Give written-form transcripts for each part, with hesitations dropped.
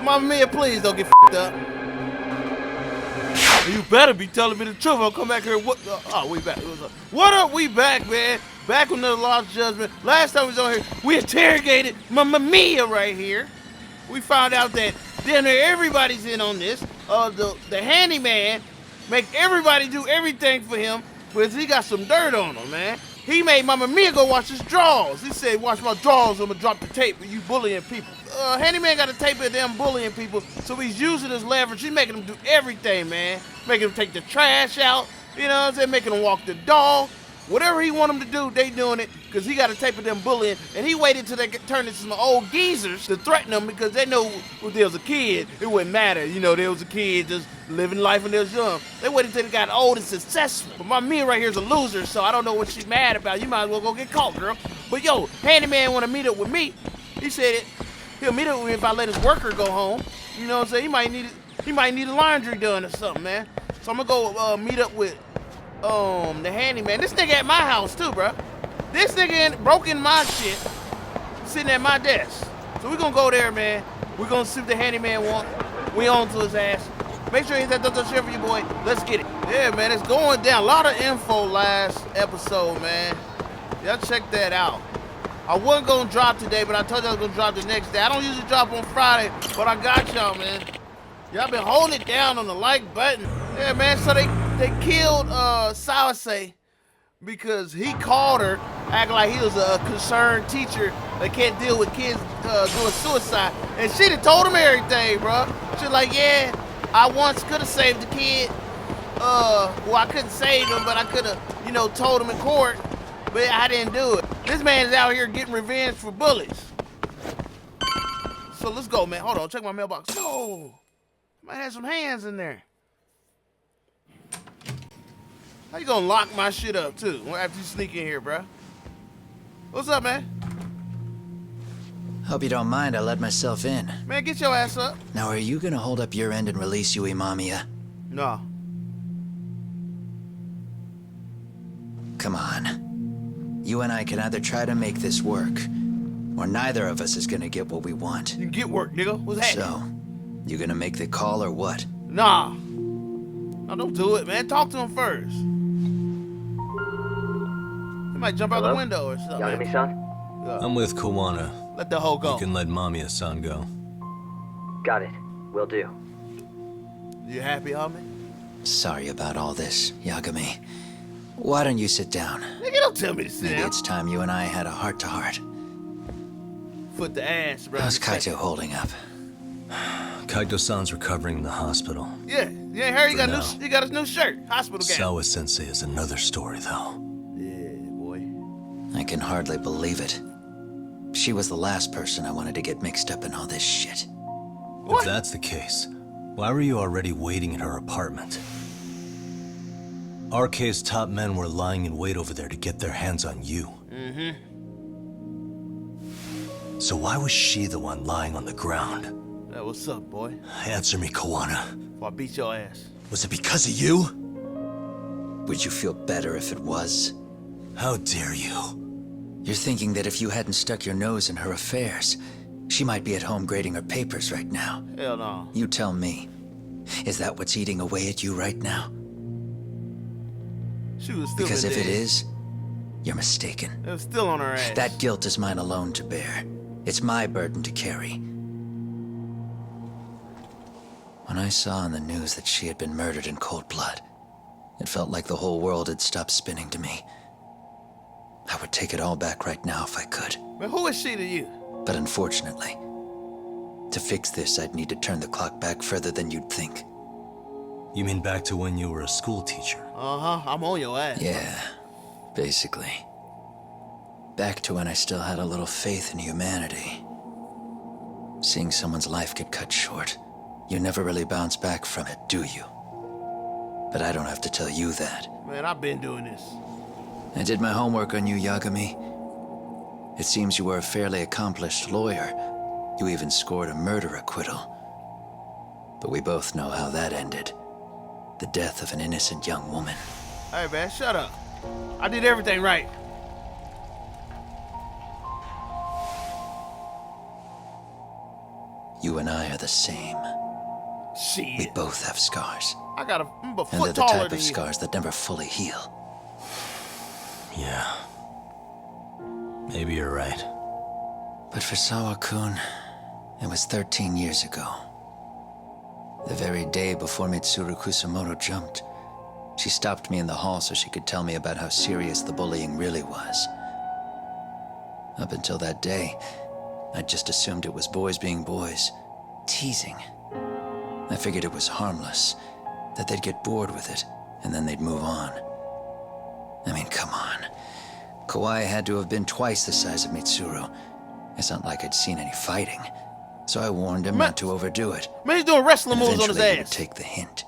Mama Mia, please don't get f***ed up. You better be telling me the truth. I'll come back here. We back. What up? We back, man. Back with another Lost Judgment. Last time we was on here, we interrogated Mama Mia right here. We found out that down there everybody's in on this. The handyman make everybody do everything for him because he got some dirt on him, man. He made Mama Mia go wash his drawers. He said, watch my drawers, I'm gonna drop the tape with you bullying people. Handyman got a tape of them bullying people, so he's using his leverage. He's making them do everything, man. Making them take the trash out, you know what I'm saying? Making them walk the dog. Whatever he want them to do, they doing it, because he got a tape of them bullying, and he waited till they turn into some old geezers to threaten them, because they know when they was a kid, it wouldn't matter. You know, they was a kid just living life when they was young. They waited till they got old and successful. But my Mia right here is a loser, so I don't know what she's mad about. You might as well go get caught, girl. But yo, handyman want to meet up with me. He said he'll meet up with me if I let his worker go home. You know what I'm saying? He might need a laundry done or something, man. So I'm gonna go meet up with the handyman. This nigga at my house too, bro. This nigga broke in my shit, sitting at my desk. So we gonna go there, man. We gonna see what the handyman want. We on to his ass. Make sure you hit that double share for you, boy. Let's get it. Yeah, man, it's going down. A lot of info last episode, man. Y'all check that out. I wasn't gonna drop today, but I told you I was gonna drop the next day. I don't usually drop on Friday, but I got y'all, man. Y'all been holding it down on the like button. Yeah, man, so they killed Sawa because he called her acting like he was a concerned teacher that can't deal with kids doing suicide. And she done told him everything, bro. She was like, yeah, I once could have saved the kid. Well, I couldn't save him, but I could have, told him in court, but I didn't do it. This man's out here getting revenge for bullies. So let's go, man. Hold on, check my mailbox. Oh, might have some hands in there. How you gonna lock my shit up, too, after you sneak in here, bruh? What's up, man? Hope you don't mind I let myself in. Man, get your ass up. Now, are you gonna hold up your end and release Yui Mama Mia? No. Come on. You and I can either try to make this work, or neither of us is gonna get what we want. You get work, nigga. What's happening? So, you gonna make the call or what? Nah. No, don't do it, man. Talk to him first. He might jump out the window or something. Yagami-san? Yeah. I'm with Kawana. Let the hoe go. You can let Mamiya-san go. Got it. Will do. You happy, homie? Sorry about all this, Yagami. Why don't you sit down? Nigga, don't tell me to sit Maybe down. it's time you and I had a heart-to-heart. Foot the ass, bro. How's Kaito holding up? Kaito-san's recovering in the hospital. Yeah, you ain't heard he got his new shirt. Hospital game. Sawa-sensei is another story, though. Yeah, boy. I can hardly believe it. She was the last person I wanted to get mixed up in all this shit. What? If that's the case, why were you already waiting in her apartment? RK's top men were lying in wait over there to get their hands on you. Mm-hmm. So why was she the one lying on the ground? Hey, what's up, boy? Answer me, Kawana. Before I beat your ass. Was it because of you? Would you feel better if it was? How dare you? You're thinking that if you hadn't stuck your nose in her affairs, she might be at home grading her papers right now. Hell no. You tell me. Is that what's eating away at you right now? She was still Because if dead. it is, you're mistaken. It was still on her ass. That guilt is mine alone to bear. It's my burden to carry. When I saw on the news that she had been murdered in cold blood, it felt like the whole world had stopped spinning to me. I would take it all back right now if I could. But who is she to you? But unfortunately, to fix this, I'd need to turn the clock back further than you'd think. You mean back to when you were a school teacher? Uh-huh, I'm on your ass. Yeah, basically. Back to when I still had a little faith in humanity. Seeing someone's life get cut short, you never really bounce back from it, do you? But I don't have to tell you that. Man, I've been doing this. I did my homework on you, Yagami. It seems you were a fairly accomplished lawyer. You even scored a murder acquittal. But we both know how that ended. The death of an innocent young woman. Hey, man, shut up. I did everything right. You and I are the same. We Shit. both have scars. I'm a And they're foot the taller type than of you. scars that never fully heal. Yeah. Maybe you're right. But for Sawa-kun, it was 13 years ago. The very day before Mitsuru Kusamoto jumped, she stopped me in the hall so she could tell me about how serious the bullying really was. Up until that day, I just assumed it was boys being boys, teasing. I figured it was harmless, that they'd get bored with it, and then they'd move on. I mean, come on. Kawai had to have been twice the size of Mitsuru. It's not like I'd seen any fighting. So I warned him not to overdo it. Man, he's doing wrestling moves on his Eventually, he would ass. take the hint.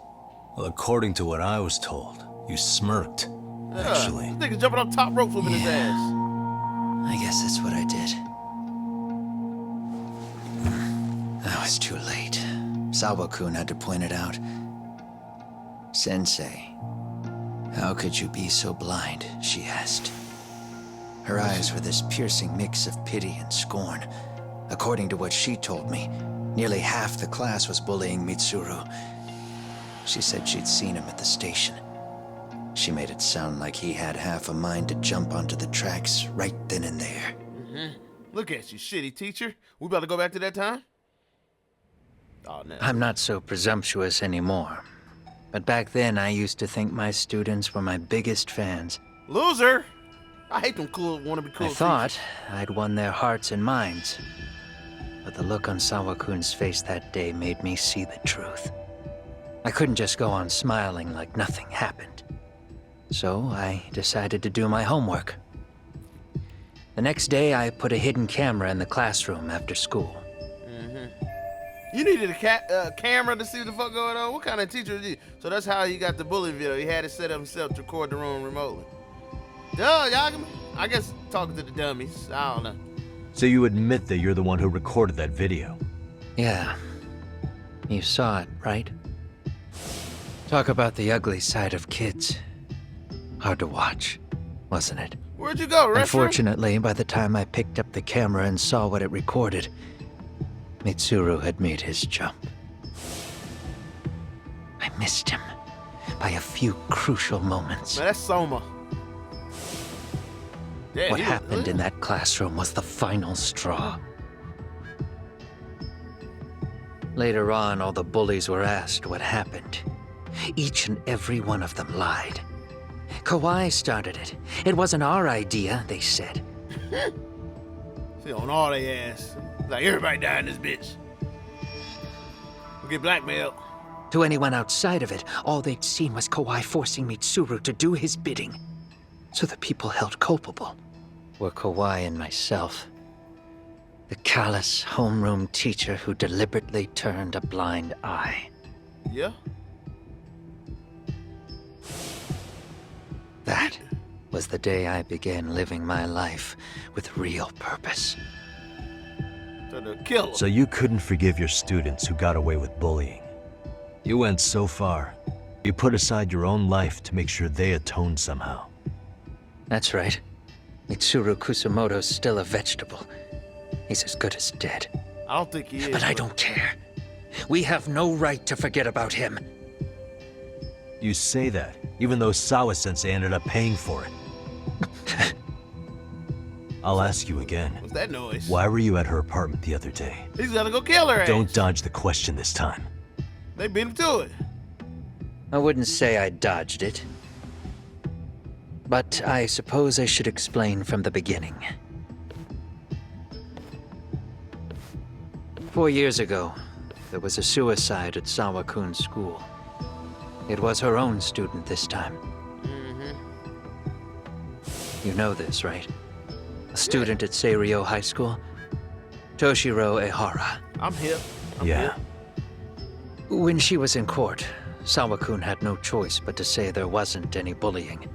Well, according to what I was told, you smirked, actually. This nigga's jumping off top rope whooping his ass. I guess that's what I did. I was too late. Sawa-kun had to point it out. Sensei, how could you be so blind? She asked. Her eyes were this piercing mix of pity and scorn. According to what she told me, nearly half the class was bullying Mitsuru. She said she'd seen him at the station. She made it sound like he had half a mind to jump onto the tracks right then and there. Look at you, shitty teacher. We about to go back to that time? Oh, no. I'm not so presumptuous anymore. But back then, I used to think my students were my biggest fans. Loser! I hate them cool, wanna-be cool I thought I'd won their hearts and minds. But the look on Sawa-kun's face that day made me see the truth. I couldn't just go on smiling like nothing happened. So I decided to do my homework. The next day, I put a hidden camera in the classroom after school. You needed a camera to see what the fuck going on? What kind of teacher is you? So that's how he got the bully video. He had it set up himself to record the room remotely. Duh, Yagami. I guess talking to the dummies. I don't know. So you admit that you're the one who recorded that video? Yeah. You saw it, right? Talk about the ugly side of kids. Hard to watch, wasn't it? Where'd you go, Retrial? Unfortunately, by the time I picked up the camera and saw what it recorded, Mitsuru had made his jump. I missed him by a few crucial moments. Man, that's Soma. Damn, What he happened in that classroom was the final straw. Later on, all the bullies were asked what happened. Each and every one of them lied. Kawai started it. It wasn't our idea, they said. See, on all they ass. Like, everybody died in this bitch. We'll get blackmailed. To anyone outside of it, all they'd seen was Kawai forcing Mitsuru to do his bidding. So the people held culpable were Kawai and myself. The callous homeroom teacher who deliberately turned a blind eye. Yeah? That was the day I began living my life with real purpose. So the killer. So you couldn't forgive your students who got away with bullying. You went so far, you put aside your own life to make sure they atoned somehow. That's right. Mitsuru Kusamoto's still a vegetable. He's as good as dead. I don't think he is. But I don't care. We have no right to forget about him. You say that, even though Sawa-sensei ended up paying for it. I'll ask you again. What's that noise? Why were you at her apartment the other day? He's gonna go kill her ass. Don't dodge the question this time. They beat him to it. I wouldn't say I dodged it. But I suppose I should explain from the beginning. 4 years ago, there was a suicide at Sawa-kun's school. It was her own student this time. You know this, right? A student at Seiryo High School? Toshiro Ehara. I'm hip. Yeah. When she was in court, Sawa-kun had no choice but to say there wasn't any bullying.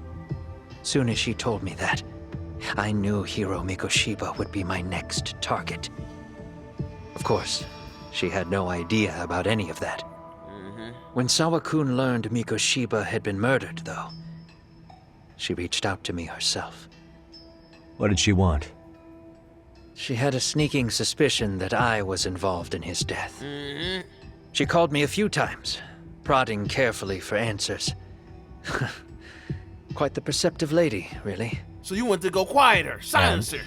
Soon as she told me that, I knew Hiro Mikoshiba would be my next target. Of course, she had no idea about any of that. When Sawa-kun learned Mikoshiba had been murdered, though, she reached out to me herself. What did she want? She had a sneaking suspicion that I was involved in his death. She called me a few times, prodding carefully for answers. Quite the perceptive lady, really. So you went to go quiet her, silence her.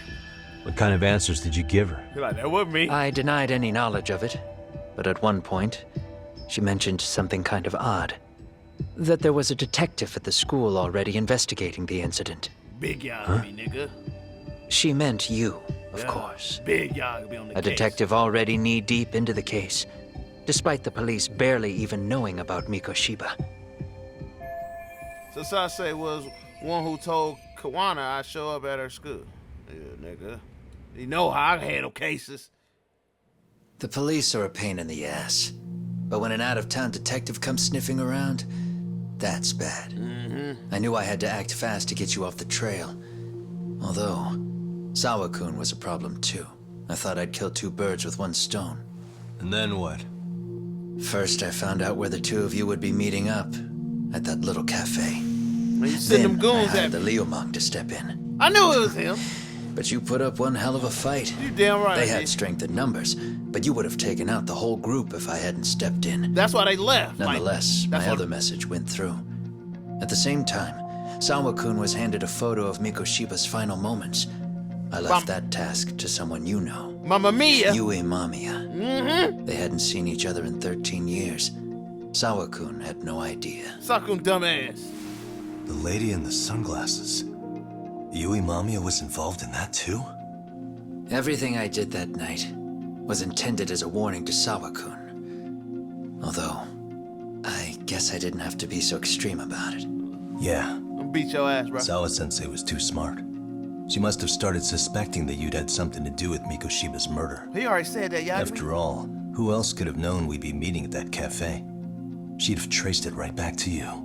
What kind of answers did you give her? You're like, that wasn't me. I denied any knowledge of it, but at one point, she mentioned something kind of odd. That there was a detective at the school already investigating the incident. Big Yagami, nigga. She meant you, of Yeah, course. Big Yagami on the A case. detective already knee-deep into the case, despite the police barely even knowing about Mikoshiba. So Sase was one who told Kawana I'd show up at her school. Yeah, nigga. You know how I handle cases. The police are a pain in the ass, but when an out-of-town detective comes sniffing around, that's bad. I knew I had to act fast to get you off the trail. Although, Sawa-kun was a problem too. I thought I'd kill two birds with one stone. And then what? First, I found out where the two of you would be meeting up, at that little cafe. When you send them Then I goons hired at the me. Liumang to step in. I knew it was him. But you put up one hell of a fight. You damn right. I They did. had strength in numbers, but you would have taken out the whole group if I hadn't stepped in. That's why they left. Nonetheless, Like, my that's other what- message went through. At the same time, Sawa-kun was handed a photo of Mikoshiba's final moments. I left that task to someone you know. Mama Mia. Yue Mamiya. They hadn't seen each other in 13 years. Sawa-kun had no idea. Suck him, dumbass. The lady in the sunglasses. Yui Mamiya was involved in that too? Everything I did that night was intended as a warning to Sawa-kun. Although, I guess I didn't have to be so extreme about it. Yeah, I'm gonna beat your ass, bro. Sawa-sensei was too smart. She must have started suspecting that you'd had something to do with Mikoshiba's murder. He already said that, Yagami. After all, who else could have known we'd be meeting at that cafe? She'd have traced it right back to you.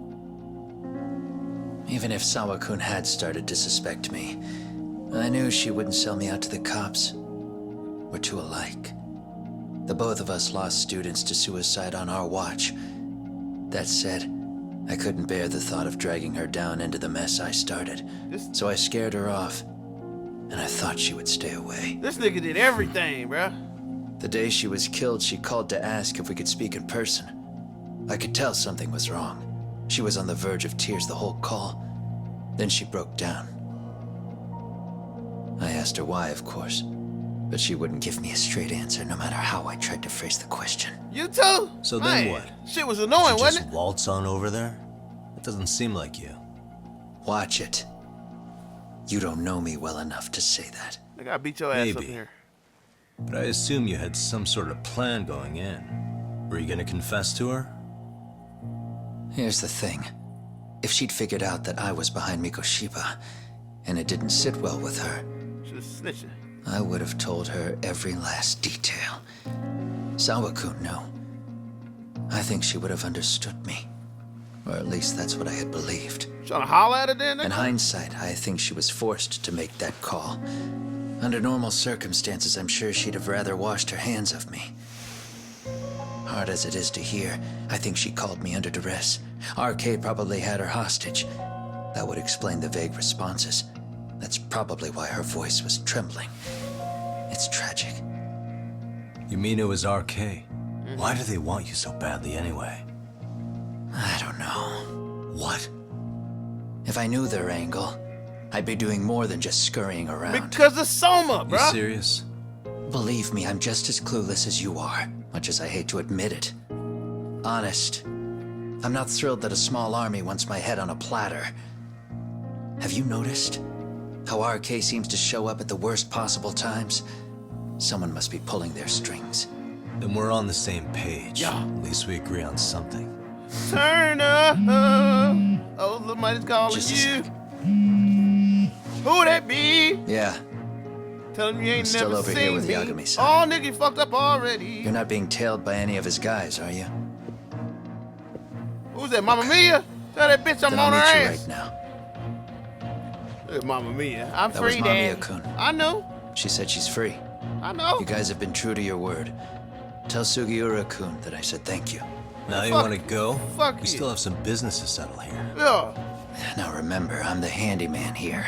Even if Sawa-kun had started to suspect me, I knew she wouldn't sell me out to the cops. We're too alike. The both of us lost students to suicide on our watch. That said, I couldn't bear the thought of dragging her down into the mess I started. So I scared her off, and I thought she would stay away. This nigga did everything, bro. The day she was killed, she called to ask if we could speak in person. I could tell something was wrong. She was on the verge of tears the whole call. Then she broke down. I asked her why, of course, but she wouldn't give me a straight answer no matter how I tried to phrase the question. You too? So then Man, what? Shit was annoying, Did you wasn't just it? waltz on over there? It doesn't seem like you. Watch it. You don't know me well enough to say that. I gotta beat your ass up Maybe. here. But I assume you had some sort of plan going in. Were you gonna confess to her? Here's the thing. If she'd figured out that I was behind Mikoshiba, and it didn't sit well with her, She was snitching. I would have told her every last detail. Sawa-kun knew. I think she would have understood me. Or at least that's what I had believed. Trying to holler at her then, In nigga? hindsight, I think she was forced to make that call. Under normal circumstances, I'm sure she'd have rather washed her hands of me. Hard as it is to hear, I think she called me under duress. RK probably had her hostage. That would explain the vague responses. That's probably why her voice was trembling. It's tragic. You mean it was RK? Why do they want you so badly anyway? I don't know. What? If I knew their angle, I'd be doing more than just scurrying around. Because of Soma, You bro. serious? Believe me, I'm just as clueless as you are, much as I hate to admit it. Honest, I'm not thrilled that a small army wants my head on a platter. Have you noticed how RK seems to show up at the worst possible times? Someone must be pulling their strings. Then we're on the same page. Yeah. At least we agree on something. Turn up. Oh, somebody's calling Just a you. sec. Who that be? Yeah, Tell him you ain't I'm still never over seen here with me. Yagami'S. Oh, nigga, you fucked up already. you're not being tailed by any of his guys, are you? Who's that, Mama Mia? Tell that bitch I'm Then on I'll her meet you ass. right now. Hey, Mama Mia, I'm That was free, Mama Dad. Mia-kun. I know. She said she's free. I know. You guys have been true to your word. Tell Sugiura-kun that I said thank you. Now you Fuck- want to go? fuck We you. still have some business to settle here. Yeah. Now remember, I'm the handyman here.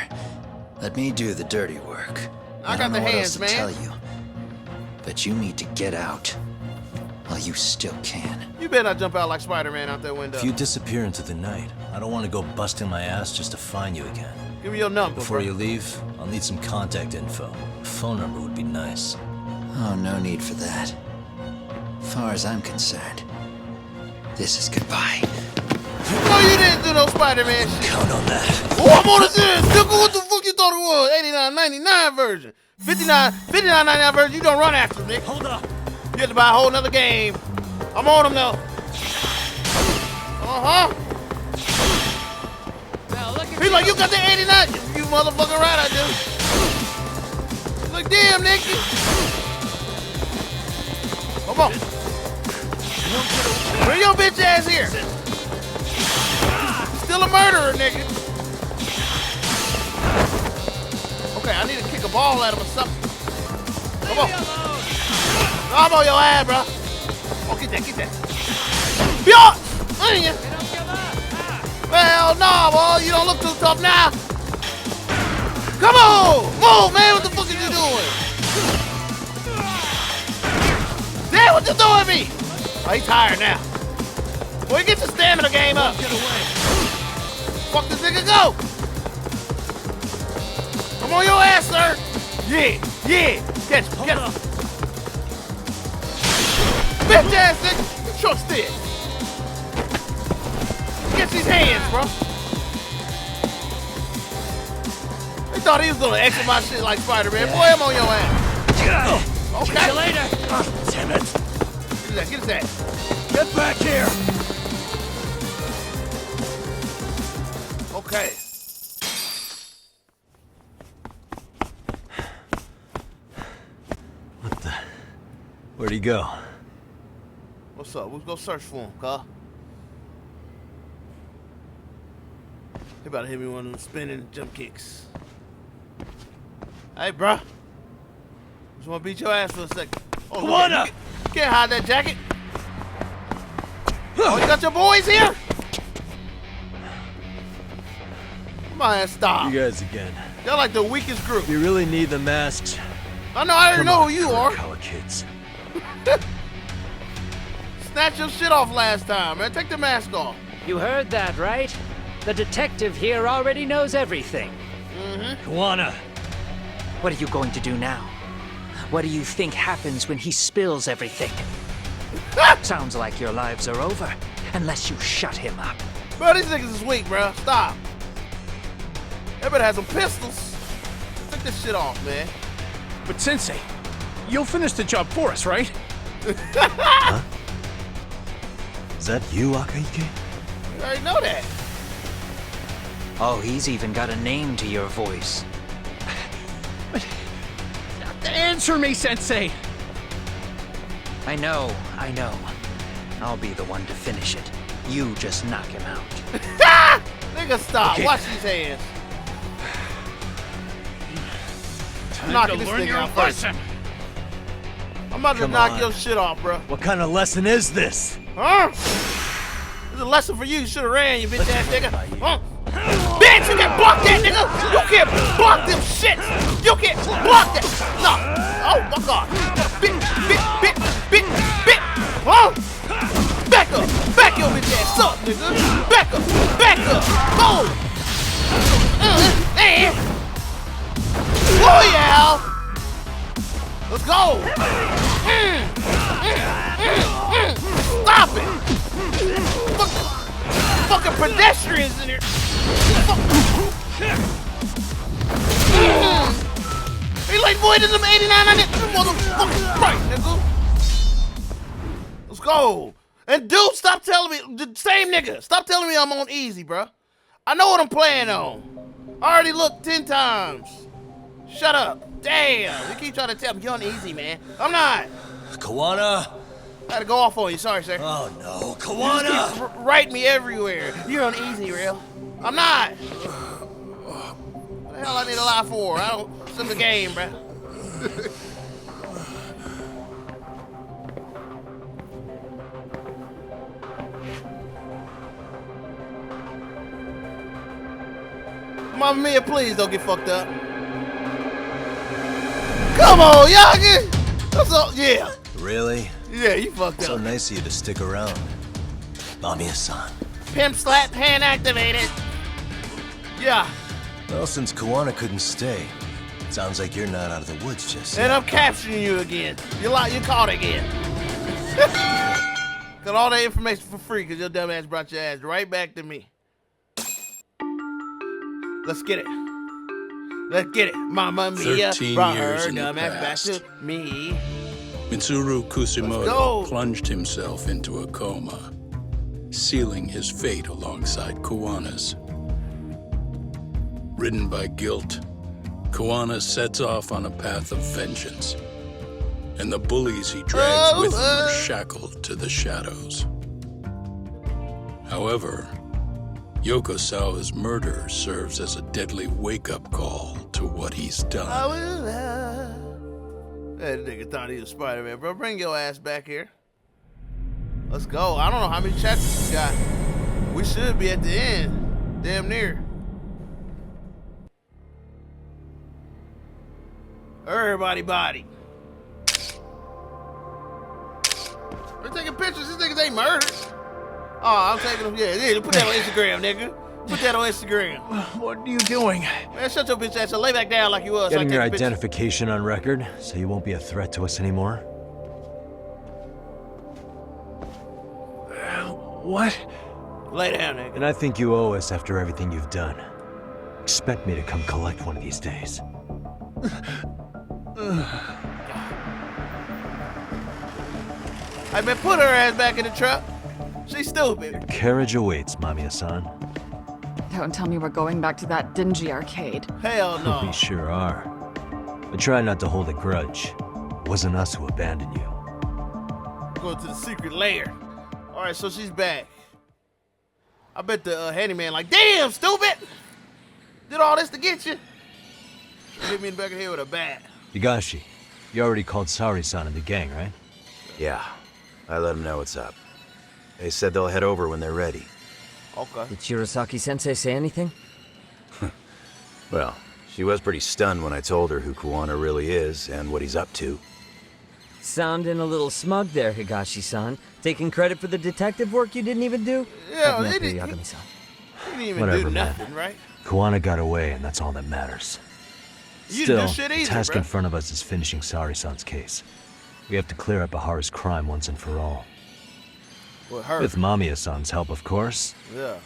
Let me do the dirty work. I got don't the know what hands, else to man. tell you, but you need to get out while you still can. You better not jump out like Spider-Man out that window. If you disappear into the night, I don't want to go busting my ass just to find you again. Give me your number, Before bro. you leave, I'll need some contact info. A phone number would be nice. Oh, no need for that. Far as I'm concerned, this is goodbye. No, you didn't do no Spider-Man shit. Count on that. Oh, I'm on this end. Nigga, what the fuck you thought it was? 89.99 version. 59.99 version, you don't run after him, nigga. Hold up. You have to buy a whole nother game. I'm on him now. Uh-huh. He's like, you got the 89? You motherfucking right, I do. He's like, damn, nigga. Come on. Bring your bitch ass here. Still a murderer, nigga. Okay, I need to kick a ball at him or something. Come on. No, I'm on your ass, bro. Oh, get that. Yo! Well, no, boy, you don't look too tough now. Come on! Move, man, what the fuck are you doing? Damn, what you doing to me? Oh, he's tired now. Boy, get your stamina game up. Get away. Fuck this nigga, go! I'm on your ass, sir. Yeah. Catch him. Bitch ass nigga. Short stick. Get these hands, bro. They thought he was gonna exit my shit like Spider-Man. Boy, I'm on your ass. Okay. See you later. Damn it. Get his ass. Get back here. Okay. What the? Where'd he go? What's up? We'll go search for him, cuz. He about to hit me one of them spinning jump kicks. Hey, bruh. Just wanna beat your ass for a second. Oh, look at Kawana! you can't hide that jacket. Oh, you got your boys here? Come on, stop. You guys again. They're like the weakest group. You really need the masks. I know, I already know who you are. Color kids. Snatch your shit off last time, man. Take the mask off. You heard that, right? The detective here already knows everything. Kawana! What are you going to do now? What do you think happens when he spills everything? Sounds like your lives are over, unless you shut him up. Bro, these niggas is weak, bro. Stop. They better have some pistols. Take this shit off, man. But Sensei, you'll finish the job for us, right? Huh? Is that you, Akaike? You already know that. Oh, he's even got a name to your voice. Answer me, Sensei! I know. I'll be the one to finish it. You just knock him out. Nigga, stop. Okay. Watch these hands. Time knocking to this learn nigga your out first. lesson. I'm about to Come knock on. your shit off, bro. What kind of lesson is this? Huh? This is a lesson for you. You should have ran, you bitch ass nigga. Huh? Bitch, you can't block that, nigga. You can't block them shit. You can't block that. No. Oh my God. Bit. Huh? Back up. Back your bitch ass up, nigga. Back up. Go. Oh yeah. Let's go. Stop it. Fucking pedestrians in here. He like voided them 89 on it. Motherfucking right, nigga. Let's go. And dude, stop telling me, the same nigga, stop telling me I'm on easy, bro. I know what I'm playing on. I already looked 10 times. Shut up. Damn. You keep trying to tell me you're on easy, man. I'm not. Kawana! I had to go off on you. Sorry, sir. Oh no, You Kawana! just keep writing me everywhere. You're on easy, real. I'm not. What the hell I need a lie for? I don't. It's in the game, bruh. Mama Mia, please don't get fucked up. Come on, Yagi! That's all, yeah. Really? Yeah, you fucked So up. nice of you to stick around. Mamiya-san. Pimp slap, hand activated. Yeah, Well, since Kuwana couldn't stay, sounds like you're not out of the woods just and yet. I'm capturing you again. You caught again. Got all that information for free because your dumb ass brought your ass right back to me. Let's get it. Let's get it. Mama Mia 13 brought years her in the dumb ass back past. to me. Mitsuru Let's go. Kusumoto plunged himself into a coma, sealing his fate alongside Kuwana's. Ridden by guilt, Kuwana sets off on a path of vengeance, and the bullies he drags with him are shackled to the shadows. However, Yoko Sawa's murder serves as a deadly wake-up call to what he's done. That nigga thought he was Spider-Man, bro. Bring your ass back here. Let's go. I don't know how many chapters we got. We should be at the end. Damn near. Everybody body. We're taking pictures. These niggas ain't murdered. Oh, I'm taking them. Yeah. Put that on Instagram, nigga. Put that on Instagram. What are you doing? Man, shut your bitch ass and lay back down like you was. Getting your Take a picture. identification on record, so you won't be a threat to us anymore? What? Lay down, nigga. And I think you owe us after everything you've done. Expect me to come collect one of these days. I man, put her ass back in the truck. She's stupid. Carriage awaits, Mamiya-san. Don't tell me we're going back to that dingy arcade. Hell no. We sure are. But try not to hold a grudge. It wasn't us who abandoned you. Going to the secret lair. All right, so she's back. I bet the handyman like, damn, stupid. Did all this to get you. She hit me in the back of the head with a bat. Higashi, you already called Sari-san and the gang, right? Yeah, I let them know what's up. They said they'll head over when they're ready. Okay. Did Shirosaki-sensei say anything? Well, she was pretty stunned when I told her who Kuwana really is and what he's up to. Sounding a little smug there, Higashi-san. Taking credit for the detective work you didn't even do? Yeah, Have they nothing, didn't- Yagami-san. He didn't even Whatever, do man. nothing, right? Kuwana got away, and that's all that matters. You Still, didn't do shit the either, task bro. in front of us is finishing Sari-san's case. We have to clear up Ahara's crime once and for all. With her. With Mamiya-san's help, of course. Yeah.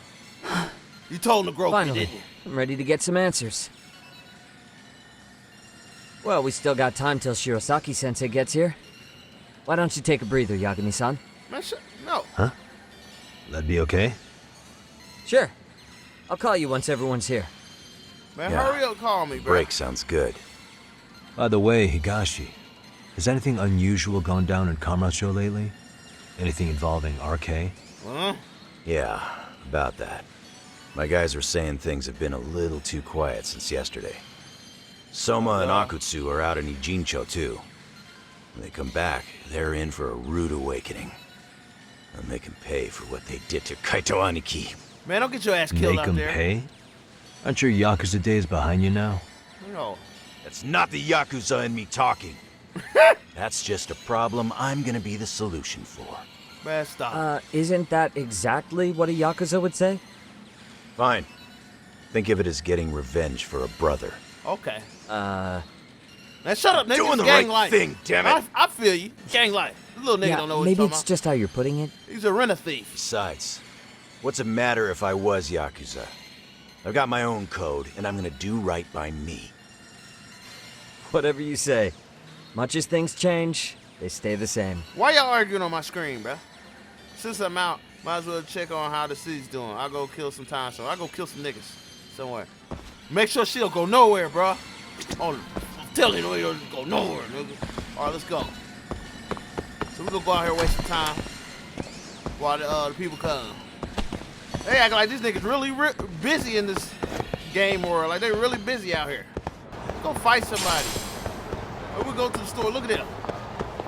You told him to grow me, Finally, didn't you? I'm ready to get some answers. Well, we still got time till Shirosaki-sensei gets here. Why don't you take a breather, Yagami-san? Man, no. That'd be okay? Sure. I'll call you once everyone's here. Man, Yeah. hurry up, call me, bro. Break sounds good. By the way, Higashi, has anything unusual gone down in Kamurocho lately? Anything involving RK? Huh? Yeah, about that. My guys are saying things have been a little too quiet since yesterday. Soma and Akutsu are out in Ijincho too. When they come back, they're in for a rude awakening. And they can pay for what they did to Kaito Aniki. Man, don't get your ass killed Make out them there. pay? Aren't your Yakuza days behind you now? No. That's not the Yakuza in me talking. That's just a problem I'm gonna be the solution for. Man, stop. Isn't that exactly what a Yakuza would say? Fine. Think of it as getting revenge for a brother. Okay. Man, shut up, nigga. Doing It's the gang right life. thing, damn it. I feel you. Gang life. This little nigga yeah, don't know what maybe he's it's talking just how you're putting it. about. He's a rent-a-thief. Besides, what's it matter if I was Yakuza? I've got my own code, and I'm gonna do right by me. Whatever you say. Much as things change, they stay the same. Why y'all arguing on my screen, bro? Since I'm out, might as well check on how the city's doing. I'll go kill some time, so I'll go kill some niggas somewhere. Make sure she don't go nowhere, bro. Oh, I'm telling you, don't go nowhere, nigga. All right, let's go. So we're gonna go out here and waste some time while the people come. They act like these niggas really busy in this game world. Like they really busy out here. Let's go fight somebody. Or we go to the store. Look at them.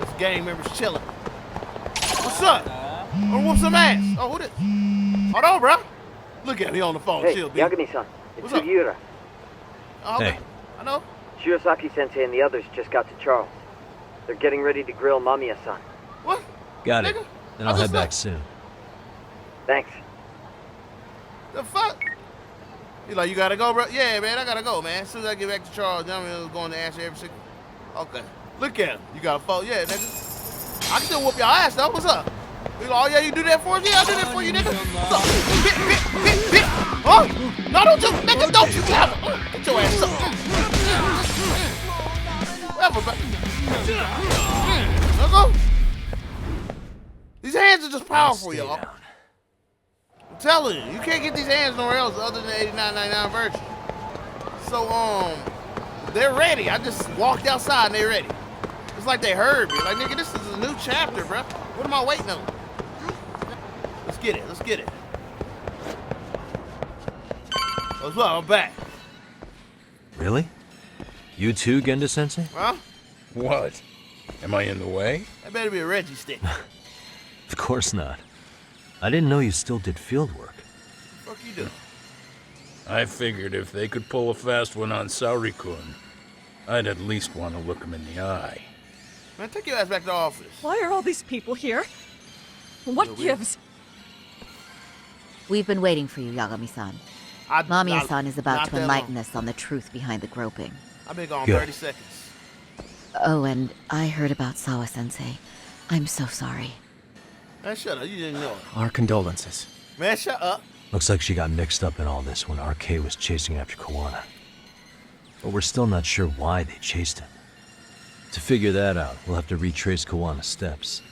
This gang member's chilling. What's up? Wanna whoop some ass? Oh, who this? Hold on, bro. Look at him. He on the phone. Hey, Chill, B. Yagami-san. It's What's up? Sugiura. Oh, okay. Hey. I know. Shirosaki-sensei and the others just got to Charles. They're getting ready to grill Mamiya-san. What? Got it. Nigga, Then I'll I head just back left. soon. Thanks. The fuck? You like, you gotta go, bro? Yeah, man, I gotta go, man. As soon as I get back to Charles, I'm going to answer every single. Okay. Look at him. You got a phone? Yeah, nigga. I can still whoop your ass, though. What's up? You like, oh, yeah, you do that for us? Yeah, I do that for you, nigga. What's up? Bit. Huh? No, don't you, nigga, don't you. Get your ass up. Whatever, bro. Let's go. These hands are just powerful, y'all. I'm telling you, you can't get these hands nowhere else other than the 89.99 version. So, they're ready. I just walked outside and they're ready. It's like they heard me. Like, nigga, this is a new chapter, bro. What am I waiting on? Let's get it. Let's get it. What's up? I'm back. Really? You too, Genda-sensei? Huh? What? Am I in the way? That better be a Reggie stick. Of course not. I didn't know you still did field work. What you doing? I figured if they could pull a fast one on Sauri-kun, I'd at least want to look him in the eye. Man, take your ass back to the office. Why are all these people here? What gives? We've been waiting for you, Yagami-san. Mamiya-san is about to enlighten us on the truth behind the groping. I've been gone Good. 30 seconds. Oh, and I heard about Sawa-sensei. I'm so sorry. Man, shut up. You didn't know it. Our condolences. Man, shut up. Looks like she got mixed up in all this when RK was chasing after Kawana. But we're still not sure why they chased him. To figure that out, we'll have to retrace Kawana's steps.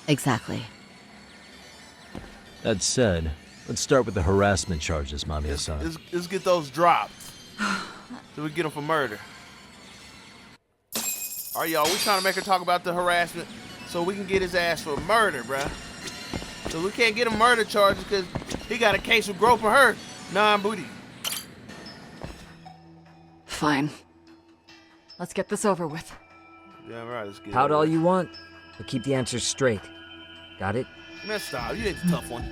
Exactly. That said, let's start with the harassment charges, Mamiya-san. Let's get those dropped. So we get them for murder. All right, y'all, we trying to make her talk about the harassment so we can get his ass for murder, bruh. So we can't get him murder charges because he got a case of groping her non-booty. Fine. Let's get this over with. Yeah, right, let's get it Pout over all with. you want, but keep the answers straight. Got it? Man, stop. You ain't the tough one.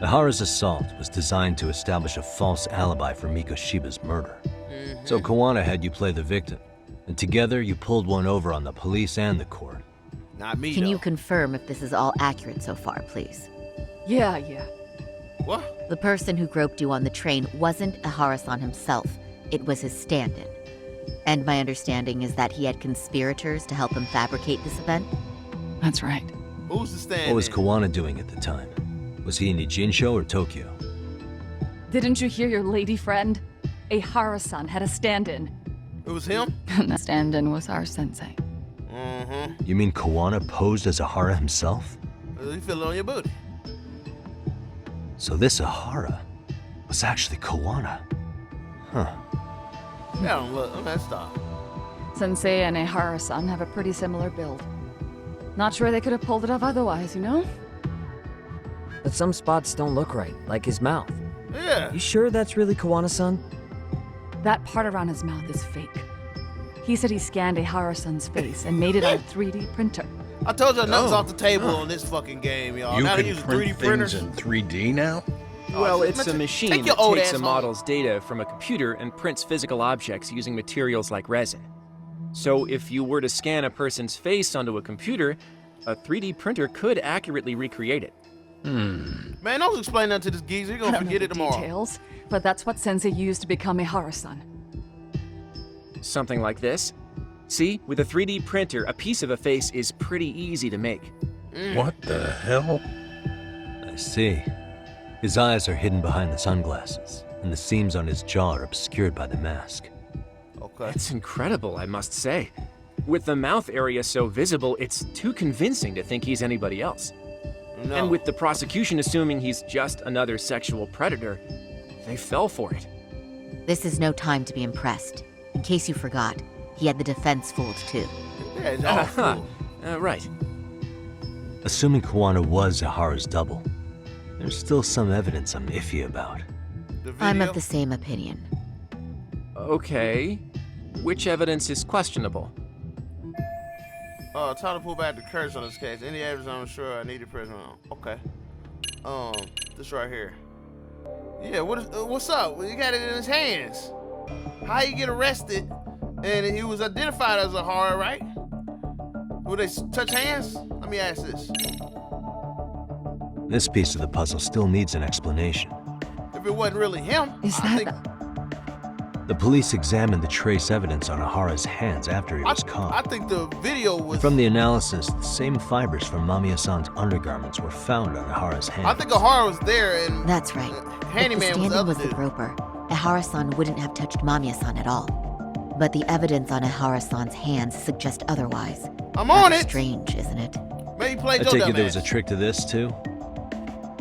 Ahara's assault was designed to establish a false alibi for Miko Shiba's murder. So Kawana had you play the victim, and together you pulled one over on the police and the court. Not me, Can though. you confirm if this is all accurate so far, please? Yeah. What? The person who groped you on the train wasn't Ahara-san himself. It was his stand-in. And my understanding is that he had conspirators to help him fabricate this event? That's right. Who's the stand? What was Kawana doing at the time? Was he in Ijincho or Tokyo? Didn't you hear your lady friend? Ahara-san had a stand-in. It was him? And that stand-in was our sensei. You mean Kawana posed as Ahara himself? You feel it on your booty. So this Ahara was actually Kawana. Huh. Yeah, don't look. Man, stop. Sensei and Ahara-san have a pretty similar build. Not sure they could have pulled it off otherwise, you know? But some spots don't look right, like his mouth. Yeah. You sure that's really Kawana-san? That part around his mouth is fake. He said he scanned Ahara-san's face and made it on a 3D printer. I told you nothing's off the table on this fucking game, y'all. You Now they can use print 3D printers. things in 3D now? Well, it's a machine Take your that old takes ass a home. model's data from a computer and prints physical objects using materials like resin. So if you were to scan a person's face onto a computer, a 3D printer could accurately recreate it. Man, don't explain nothing to this geezer. You're I gonna don't know forget the it tomorrow. details, but that's what Sensei used to become Ahara-san. Something like this. See, with a 3D printer, a piece of a face is pretty easy to make. What the hell? I see. His eyes are hidden behind the sunglasses, and the seams on his jaw are obscured by the mask. Okay. It's incredible, I must say. With the mouth area so visible, it's too convincing to think he's anybody else. No. And with the prosecution assuming he's just another sexual predator, they fell for it. This is no time to be impressed. In case you forgot, he had the defense fooled too. Yeah, it's all fool. Right. Assuming Kawana was Ahara's double, there's still some evidence I'm iffy about. The I'm video. of the same opinion. Okay. Which evidence is questionable? Time to pull back the curse on this case. Any evidence I'm sure I need to present on. Okay. This right here. Yeah, what's up? He got it in his hands. How he get arrested and he was identified as a horror, right? Would they touch hands? Let me ask this. This piece of the puzzle still needs an explanation. If it wasn't really him, The police examined the trace evidence on Ahara's hands after he was caught. I think the video was... From the analysis, the same fibers from Mamiya-san's undergarments were found on Ahara's hands. I think Ahara was there and... That's right. Handyman was the other was the dude. groper. Ahara-san wouldn't have touched Mamiya-san at all. But the evidence on Ahara-san's hands suggests otherwise. I'm on That's it! Strange, isn't it? Maybe play I take it there was a trick to this, too?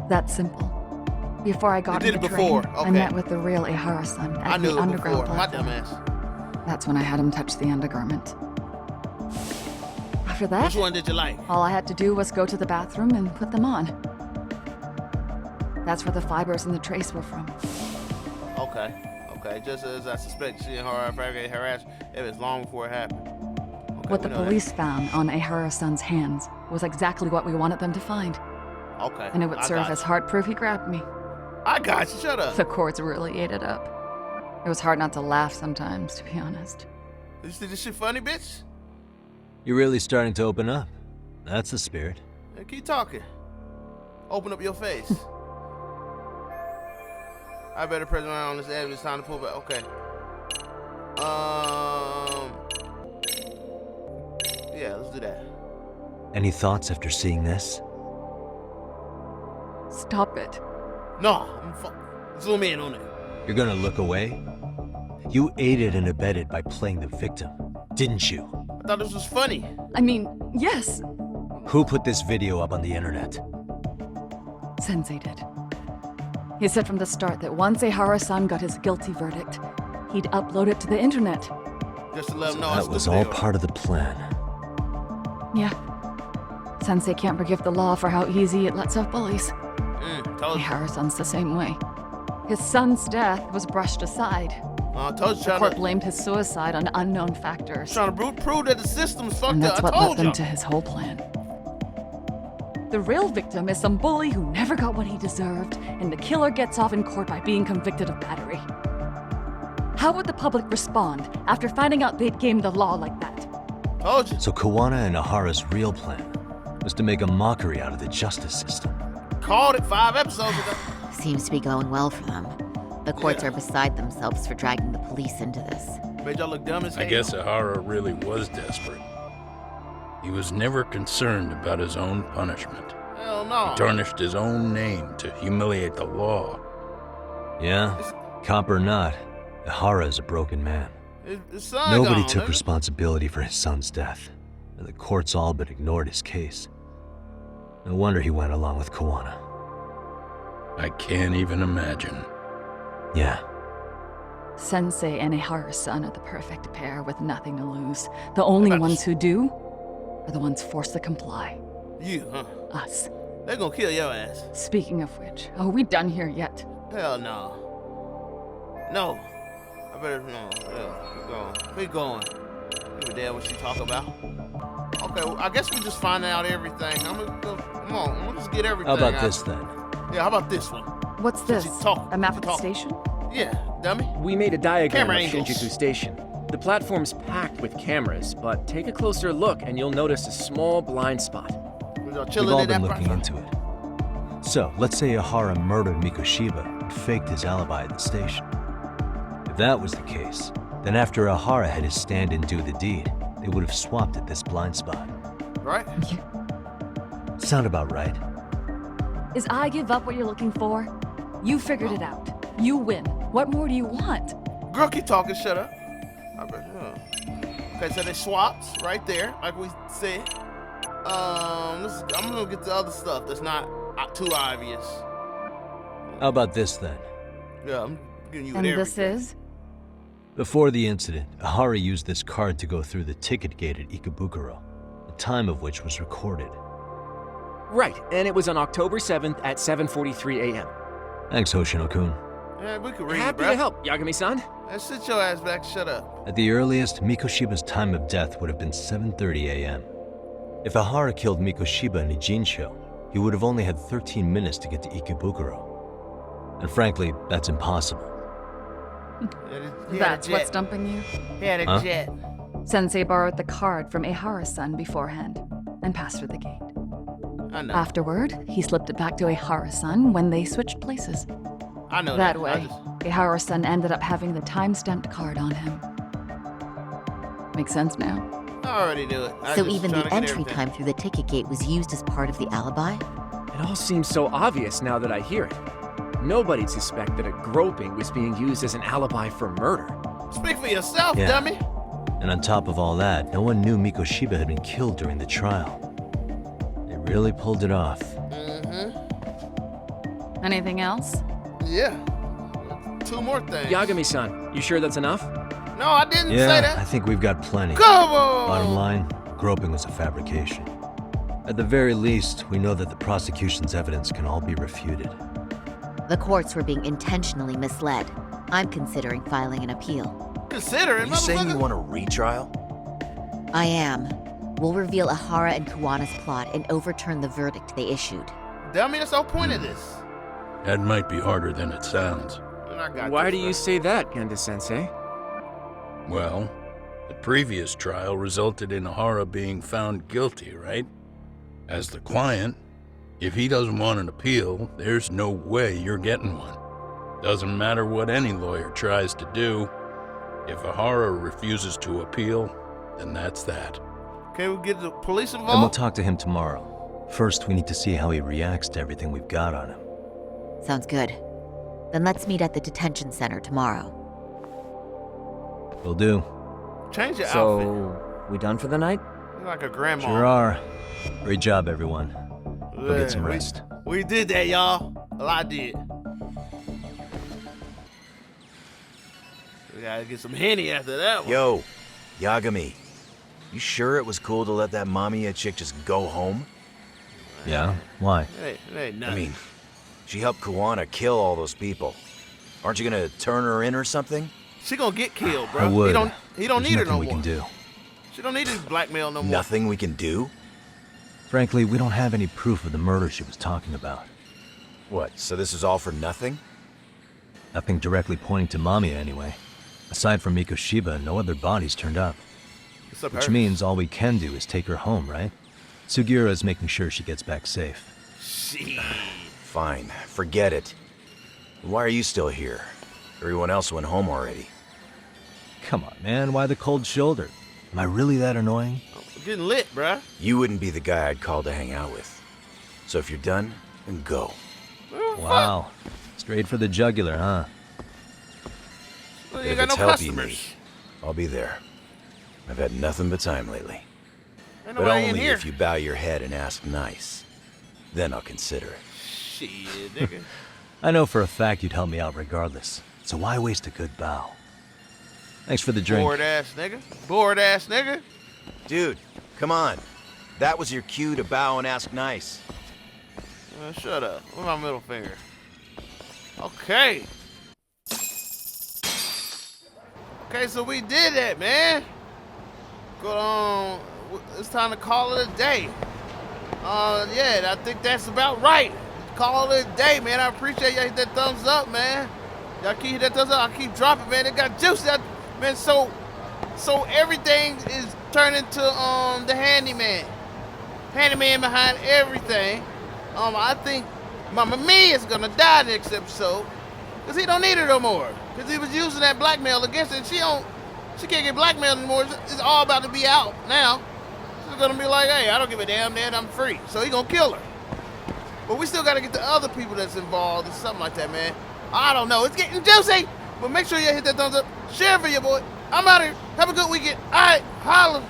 That's simple. Before I got You on did the it train, before. I Okay. met with the real Ihara-san I at knew the it underground before. My platform. dumbass. That's when I had him touch the undergarment. After that, Which one did you like? all I had to do was go to the bathroom and put them on. That's where the fibers and the trace were from. Okay. Okay. Just as I suspect, she and Ahara fabricated harassed evidence long before it happened. Okay, What we the know police found on Ihara-san's hands was exactly what we wanted them to find. that. Okay. And it would I serve got as you. hard proof he grabbed me. I got you. Shut up. The courts really ate it up. It was hard not to laugh sometimes, to be honest. You think this shit funny, bitch? You're really starting to open up. That's the spirit. Hey, keep talking. Open up your face. I better press around on this evidence. Time to pull back. Okay. Yeah, let's do that. Any thoughts after seeing this? Stop it. No, zoom in on it. You're gonna look away? You aided and abetted by playing the victim, didn't you? I thought this was funny. I mean, yes, Who put this video up on the internet? Sensei did. He said from the start that once Ihara-san got his guilty verdict, he'd upload it to the internet. Just to let So them know. that was all part of the plan. Yeah. Sensei can't forgive the law for how easy it lets off bullies. Told you. Ihara-san's the same way. His son's death was brushed aside. Told you. The court blamed his suicide on unknown factors. Trying to prove that the system's fucked And up. that's I what led told them you. to his whole plan. The real victim is some bully who never got what he deserved, and the killer gets off in court by being convicted of battery. How would the public respond after finding out they'd gamed the law like that? Told you. So Kawana and Ahara's real plan was to make a mockery out of the justice system. Called it 5 episodes ago. Seems to be going well for them. The courts are beside themselves for dragging the police into this. Made y'all look dumb as hell. I guess Ahara really was desperate. He was never concerned about his own punishment. Hell no. He tarnished his own name to humiliate the law. Yeah? Cop or not, Ahara is a broken man. His son Nobody gone, took nigga. responsibility for his son's death, and the courts all but ignored his case. No wonder he went along with Kawana. I can't even imagine. Yeah. Sensei and Ihara-san are the perfect pair with nothing to lose. The only ones who do are the ones forced to comply. You, huh? Us. They gonna kill your ass. Speaking of which, are we done here yet? Hell no. No. I better, no. Yeah, keep going. Give a damn what she talk about. Okay, well, I guess we just find out everything. I'm gonna go, come on, I'm gonna just get everything How about out. this then? Yeah, how about this one? What's Since this? you talk- A map of you the talk. station? Yeah, dummy. We made a diagram Camera of angles. Shinjuku Station. The platform's packed with cameras, but take a closer look and you'll notice a small blind spot. Was y'all We've chilling all in been that looking front? into it. So, let's say Ahara murdered Mikoshiba and faked his alibi at the station. If that was the case, then after Ahara had his stand-in do the deed, they would have swapped at this blind spot. Right? Sound about right? Is I give up what you're looking for? You figured it out. You win. What more do you want? Girl, keep talking, shut up. I bet, okay, so they swapped right there, like we said. I'm gonna get the other stuff that's not too obvious. How about this then? Yeah, I'm giving you And everything. this is? Before the incident, Ahara used this card to go through the ticket gate at Ikebukuro, the time of which was recorded. Right, and it was on October 7th at 7:43 a.m. Thanks, Hoshino-kun. Yeah, we can read, Happy bruh. to help, Yagami-san. Sit your ass back, shut up. At the earliest, Mikoshiba's time of death would have been 7:30 a.m. If Ahara killed Mikoshiba in Ijincho, he would have only had 13 minutes to get to Ikebukuro. And frankly, that's impossible. That's what's stumping you? He had a jet. Sensei borrowed the card from Ehara-san beforehand and passed through the gate. I know. Afterward, he slipped it back to Ehara-san when they switched places. I know that way, Ehara-san ended up having the time-stamped card on him. Makes sense now. I already knew it. So even the entry time through the ticket gate was used as part of the alibi? It all seems so obvious now that I hear it. Nobody'd suspect that a groping was being used as an alibi for murder. Speak for yourself, Yeah. dummy. And on top of all that, no one knew Mikoshiba had been killed during the trial. They really pulled it off. Anything else? Yeah. 2 more things. Yagami-san, you sure that's enough? No, I didn't say Yeah, that. I think we've got plenty. Come on! Bottom line, groping was a fabrication. At the very least, we know that the prosecution's evidence can all be refuted. The courts were being intentionally misled. I'm considering filing an appeal. Consider it, You saying you motherfucker. want a retrial? I am. We'll reveal Ehara and Kuwana's plot and overturn the verdict they issued. Dummy, that's the whole point of this. That might be harder than it sounds. And I got Why this, do you bro. say that, Genda-sensei? Well, the previous trial resulted in Ehara being found guilty, right? As the client, if he doesn't want an appeal, there's no way you're getting one. Doesn't matter what any lawyer tries to do. If Ehara refuses to appeal, then that's that. Can we get the police And we'll involved? talk to him tomorrow. First, we need to see how he reacts to everything we've got on him. Sounds good. Then let's meet at the detention center tomorrow. Will do. Change your outfit. So, we done for the night? You're like a grandma. Sure are. Great job, everyone. Go get some rest. We did that, y'all. Well, I did. We gotta get some Henny after that one. Yo, Yagami. You sure it was cool to let that Mamiya chick just go home? Yeah? Why? It ain't nothing. I mean, she helped Kuwana kill all those people. Aren't you gonna turn her in or something? She gonna get killed, bro. I would. He don't There's need her nothing no we more. can do. She don't need his blackmail no more. Nothing we can do? Frankly, we don't have any proof of the murder she was talking about. What, so this is all for nothing? Nothing directly pointing to Mamiya anyway. Aside from Mikoshiba, no other bodies turned up. What's up, Which her? means all we can do is take her home, right? Sugiura is making sure she gets back safe. Shit. Fine, forget it. Why are you still here? Everyone else went home already. Come on, man, why the cold shoulder? Am I really that annoying? I'm getting lit, bruh. You wouldn't be the guy I'd call to hang out with. So if you're done, then go. Wow. Straight for the jugular, huh? Well, But you if got no it's help you customers. need, I'll be there. I've had nothing but time lately. Ain't But nobody in only here. if you bow your head and ask nice. Then I'll consider it. Shit, nigga. I know for a fact you'd help me out regardless, so why waste a good bow? Thanks for the drink. Bored ass nigga. Bored ass nigga. Dude, come on. That was your cue to bow and ask nice. Shut up. Where's my middle finger? Okay. Okay, so we did that, man. Go on. It's time to call it a day. Yeah, I think that's about right. Call it a day, man. I appreciate y'all hit that thumbs up, man. Y'all keep hit that thumbs up. I keep dropping, man. It got juice out, man. So everything is turning to the handyman. Handyman behind everything. I think Mama Mia is gonna die next episode, cause he don't need her no more. Cause he was using that blackmail against her. And she can't get blackmailed anymore. It's all about to be out now. She's gonna be like, hey, I don't give a damn, man. I'm free. So he gonna kill her. But we still gotta get the other people that's involved or something like that, man. I don't know. It's getting juicy. But make sure you hit that thumbs up. Share for your boy. I'm out here. Have a good weekend. All right, holla.